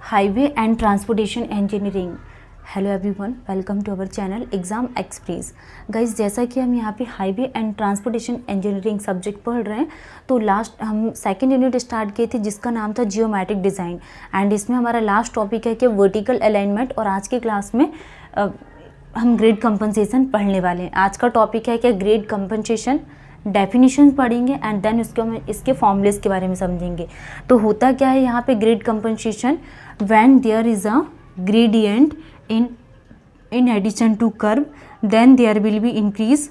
Highway and transportation engineering. Hello everyone, welcome to our channel exam express. Guys, जैसा कि हम यहाँ पे highway and transportation engineering subject पढ़ रहे हैं, तो लास्ट हम सेकंड यूनिट स्टार्ट किए थे जिसका नाम था जियोमेट्रिक डिज़ाइन, एंड इसमें हमारा लास्ट टॉपिक है कि वर्टिकल अलाइनमेंट। और आज के क्लास में हम ग्रेड कंपनसेशन पढ़ने वाले हैं। आज का टॉपिक है कि ग्रेड कंपनसेशन डेफिनेशन पढ़ेंगे एंड देन इसके फॉर्मूलेस के बारे में समझेंगे। तो होता क्या है यहाँ पे grade compensation, when there is a gradient in addition to curve, then there will be increase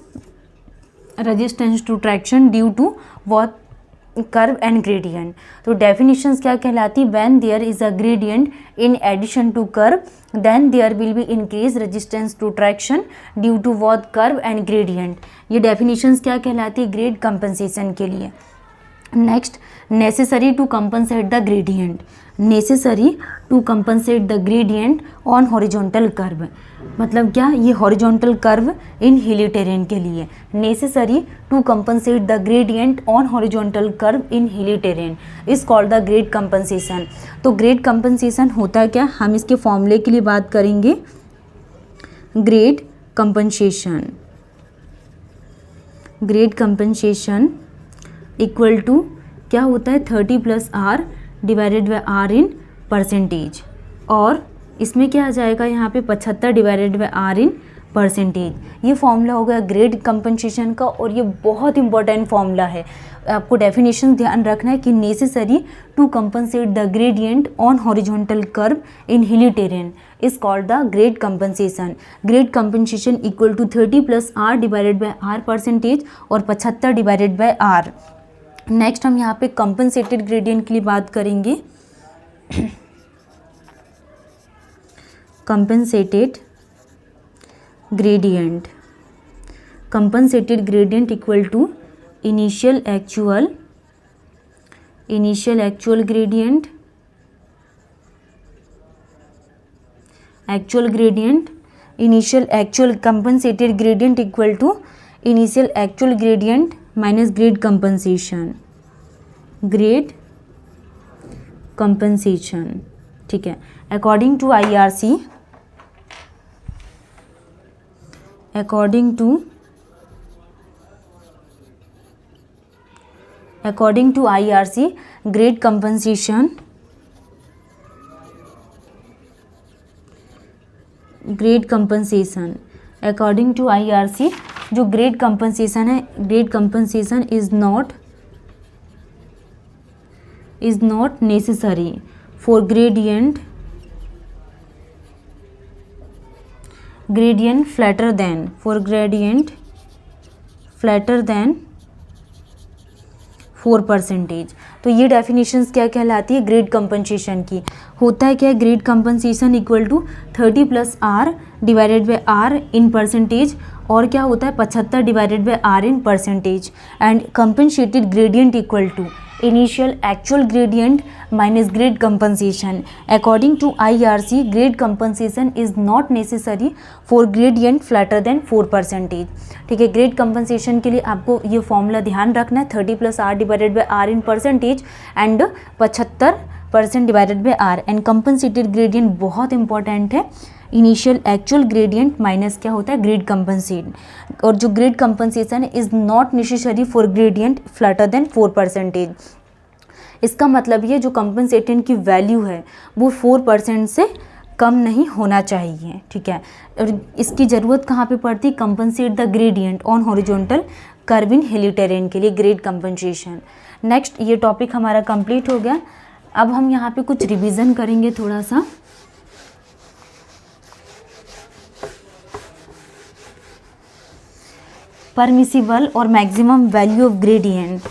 resistance to traction due to what curve and gradient। तो definitions क्या कहलाती, when there is a gradient in addition to curve, then there will be increase resistance to traction due to what curve and gradient। ये definitions क्या कहलाती grade compensation के लिए। Next, necessary to compensate the gradient, necessary to compensate the gradient on horizontal curve. मतलब क्या, ये horizontal curve in hilly terrain के लिए necessary to compensate the gradient on horizontal curve in hilly terrain is called the grade compensation. तो grade compensation होता क्या, हम इसके फॉर्मूले के लिए बात करेंगे। Grade compensation, grade compensation equal to क्या होता है 30 plus r divided by r in percentage, और इसमें क्या आ जाएगा यहाँ पे 75 divided by r in percentage. ये फॉर्मूला हो गया ग्रेड कंपनसेशन का, और ये बहुत इंपॉर्टेंट फॉर्मूला है। आपको डेफिनेशन ध्यान रखना है कि necessary to compensate the gradient on horizontal curve in hilly terrain is called the grade compensation. Grade compensation equal to 30 plus r divided by r percentage और 75 डिवाइडेड बाई आर। नेक्स्ट हम यहाँ पे compensated gradient के लिए बात करेंगे। Compensated gradient, compensated gradient equal to initial actual gradient, actual gradient, initial actual compensated gradient equal to initial actual gradient minus grade compensation, grade compensation. ठीक है, according to IRC, according to IRC grade compensation, grade compensation according to IRC जो grade compensation है, grade compensation is not necessary for gradient flatter than, for gradient flatter than 4%। तो ये definitions क्या कहलाती है grade compensation की। होता है क्या, grade compensation equal to 30 plus r divided by r in percentage, और क्या होता है 75 divided by r in percentage, and compensated gradient equal to initial actual gradient minus grade compensation. According to IRC grade compensation is not necessary for gradient flatter than 4%। ठीक है, grade compensation के लिए आपको ये फॉर्मूला ध्यान रखना है, 30 plus r divided by r in percentage and 75% divided by r. And compensated gradient बहुत इंपॉर्टेंट है, इनिशियल एक्चुअल ग्रेडियंट माइनस क्या होता है ग्रेड कंपनसेट, और जो grade compensation is not necessary for gradient flatter than 4%। इसका मतलब ये जो कंपनसेटेंट की वैल्यू है वो 4% से कम नहीं होना चाहिए। ठीक है, और इसकी ज़रूरत कहाँ पे पड़ती है, compensate the gradient on horizontal curve in hilly terrain के लिए ग्रेड कंपनसेशन। नेक्स्ट, ये टॉपिक हमारा कंप्लीट हो गया। अब हम यहाँ पे कुछ रिवीजन करेंगे थोड़ा सा। परमिसिबल और मैक्सिमम वैल्यू ऑफ ग्रेडियंट,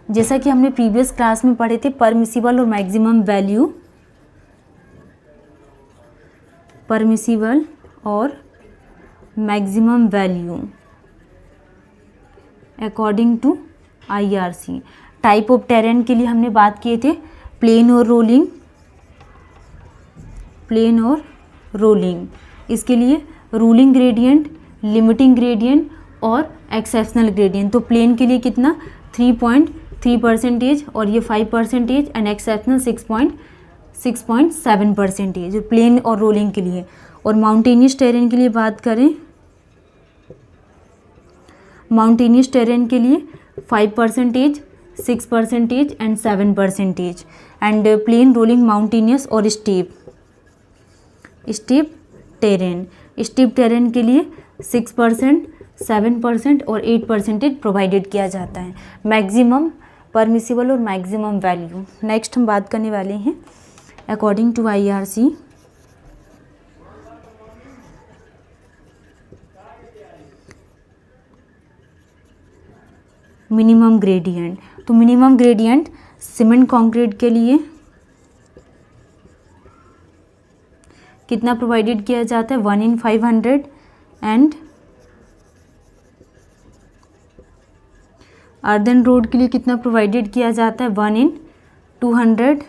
जैसा कि हमने प्रीवियस क्लास में पढ़े थे, परमिसिबल और मैक्सिमम वैल्यू, परमिसिबल और maximum value according to IRC. Type of terrain के लिए हमने बात किए थे प्लेन और रोलिंग, प्लेन और रोलिंग। इसके लिए रूलिंग ग्रेडियंट, लिमिटिंग ग्रेडियंट और एक्सेप्शनल ग्रेडियंट। तो प्लेन के लिए कितना 3.3% और ये 5% एंड एक्सेप्शनल 6.7% प्लेन और रोलिंग के लिए। और माउंटेनियस टेरेन के लिए बात करें, माउंटेनियस टेरेन के लिए 5%, 6% and 7%। And plain, rolling, mountainous और स्टीप टेरेन, स्टीप टेरेन के लिए 6%, 7% और 8% प्रोवाइडेड किया जाता है। मैक्सिमम परमिसिबल और मैक्सिमम वैल्यू। नेक्स्ट हम बात करने वाले हैं according to IRC minimum gradient. तो मिनिमम ग्रेडियंट सीमेंट कंक्रीट के लिए कितना प्रोवाइडेड किया जाता है, 1/500। एंड अर्दन रोड के लिए कितना प्रोवाइडेड किया जाता है, 1/200।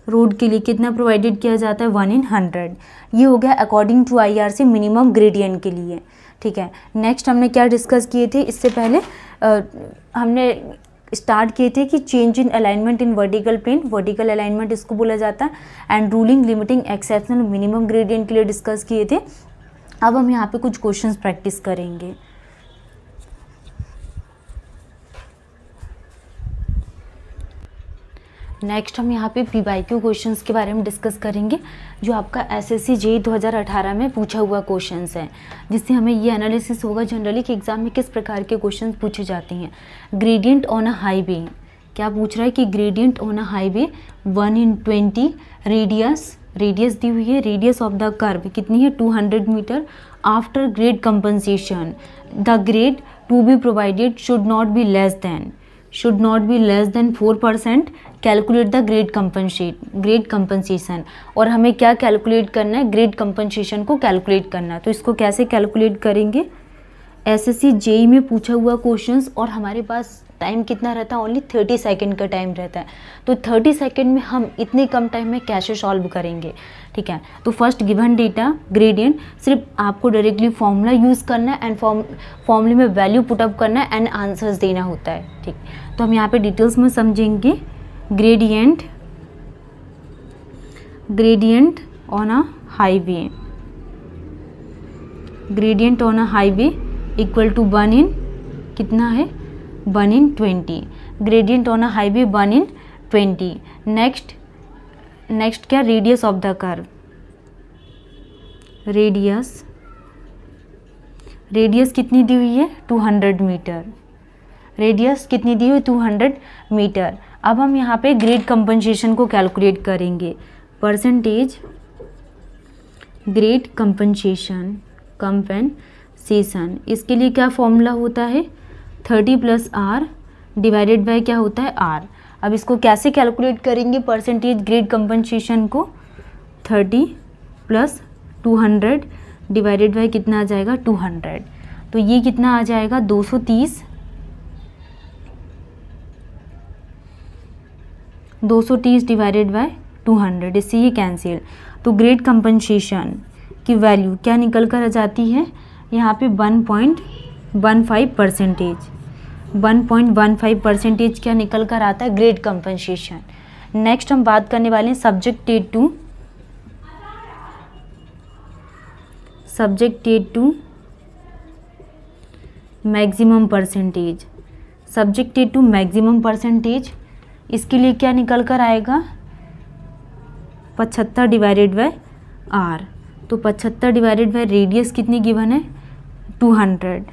रोड के लिए कितना प्रोवाइडेड किया जाता है, 1/100। ये हो गया according to IRC minimum gradient के लिए। ठीक है, नेक्स्ट हमने क्या डिस्कस किए थे, इससे पहले हमने स्टार्ट किए थे कि change in alignment in vertical plane, vertical alignment इसको बोला जाता है। And ruling, limiting, exceptional, minimum gradient के लिए डिस्कस किए थे। अब हम यहाँ पे कुछ क्वेश्चंस प्रैक्टिस करेंगे। नेक्स्ट हम यहाँ पे PYQ क्वेश्चंस के बारे में डिस्कस करेंगे, जो आपका SSC JEE 2018 में पूछा हुआ क्वेश्चंस है, जिससे हमें ये एनालिसिस होगा जनरली कि एग्जाम में किस प्रकार के क्वेश्चंस पूछे जाते हैं। ग्रेडियंट ऑन अ हाईवे, क्या पूछ रहा है कि gradient on a highway 1/20 radius दी हुई है। रेडियस ऑफ द कर्व कितनी है, 200 metre. After grade compensation the grade to be provided should not be less than 4%। Calculate the grade compensation. और हमें क्या कैलकुलेट करना है, ग्रेड कंपनसेशन को कैलकुलेट करना है। तो इसको कैसे कैलकुलेट करेंगे, SSC JEE में पूछा हुआ क्वेश्चंस, और हमारे पास टाइम कितना रहता है, ओनली 30 सेकेंड का टाइम रहता है। तो 30 सेकेंड में हम इतने कम टाइम में कैसे सॉल्व करेंगे। ठीक है, तो फर्स्ट गिवन डेटा ग्रेडियंट, सिर्फ आपको डायरेक्टली फॉर्मूला यूज़ करना है एंड फॉर्मूले में वैल्यू पुटअप करना है एंड आंसर्स देना होता है। ठीक, तो हम यहाँ पे डिटेल्स में समझेंगे। Gradient on a highway, gradient on a highway equal to 1 कितना है, 1/20। Gradient on a highway 1/20। Next क्या, radius of the curve, radius कितनी दी हुई है, 200 मीटर। रेडियस कितनी दी हुई, 200 मीटर। अब हम यहाँ पे ग्रेड कंपनसेशन को कैलकुलेट करेंगे। परसेंटेज ग्रेड कंपनसेशन, इसके लिए क्या फॉर्मूला होता है, 30 + R डिवाइडेड बाय क्या होता है, R। अब इसको कैसे कैलकुलेट करेंगे परसेंटेज ग्रेड कंपनसेशन को, 30 + 200 डिवाइडेड बाय कितना आ जाएगा, 200। तो ये कितना आ जाएगा, 230 डिवाइडेड बाय 200, इससे ये कैंसिल। तो ग्रेड कंपनसेशन की वैल्यू क्या निकल कर आ जाती है, यहाँ पे 1.15% क्या निकल कर आता है, ग्रेड कंपनसेशन। नेक्स्ट हम बात करने वाले हैं सब्जेक्टेड टू मैक्सिमम परसेंटेज। इसके लिए क्या निकल कर आएगा, 75 डिवाइडेड बाय R। तो 75 डिवाइडेड बाय रेडियस कितनी गिवन है, 200।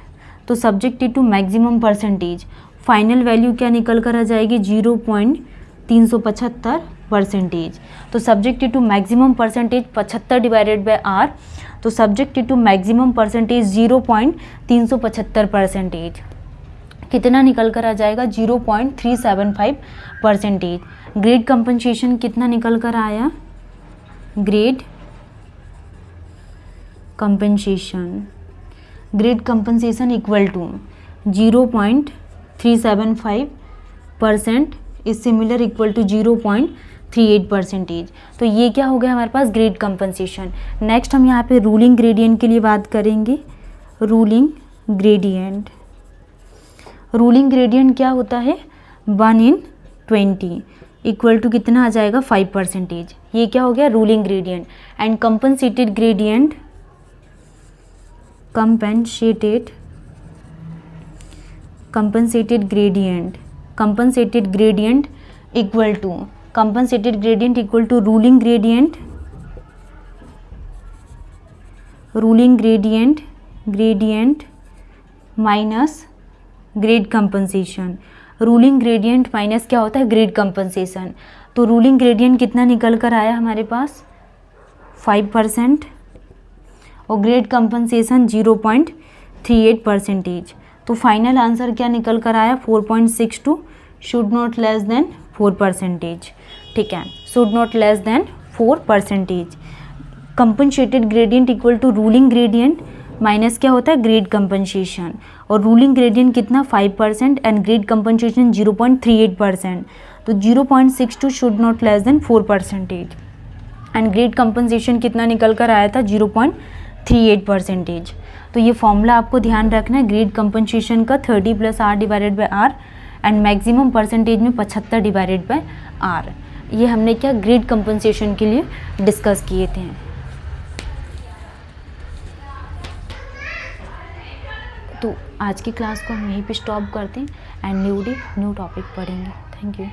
तो subjected to maximum percentage, final value क्या निकल कर आ जाएगी, 0.375%। तो subjected to maximum percentage 75 divided by R। तो सब्जेक्टेड टू मैक्सिमम परसेंटेज 0.375%, कितना निकल कर आ जाएगा, 0.375%। ग्रेड कंपनसेशन कितना निकल कर आया, grade compensation equal to 0.375% is similar equal to 0.38%। तो ये क्या हो गया हमारे पास, ग्रेड कंपनसेशन। नेक्स्ट हम यहाँ पे रूलिंग ग्रेडियंट के लिए बात करेंगे। रूलिंग ग्रेडियंट क्या होता है, 1/20 20 इक्वल टू कितना आ जाएगा 5%। ये क्या हो गया ruling gradient. And compensated gradient compensated gradient equal to ruling gradient minus grade compensation. Ruling gradient minus क्या होता है ग्रेड कंपनसेशन। तो रूलिंग ग्रेडियंट कितना निकल कर आया हमारे पास 5% और ग्रेड कंपनसेशन 0.38%। तो फाइनल आंसर क्या निकल कर आया 4.62 शुड नॉट लेस देन 4%। ठीक है, should not less than 4%। Compensated gradient equal to ruling gradient minus क्या होता है ग्रेड कंपनसेशन। और रूलिंग ग्रेडियंट कितना 5% एंड ग्रेड कंपनसेशन 0.38%। तो 0.62 should not less than 4% and grade compensation कितना निकल कर आया था 0.38%। तो ये फॉर्मूला आपको ध्यान रखना है ग्रेड कंपनसेशन का 30 + R/R एंड मैक्सिमम परसेंटेज में 75/R। ये हमने क्या ग्रेड कंपनसेशन के लिए डिस्कस किए थे। तो आज की क्लास को हम यहीं पे स्टॉप करते हैं एंड न्यू टॉपिक पढ़ेंगे। Thank you.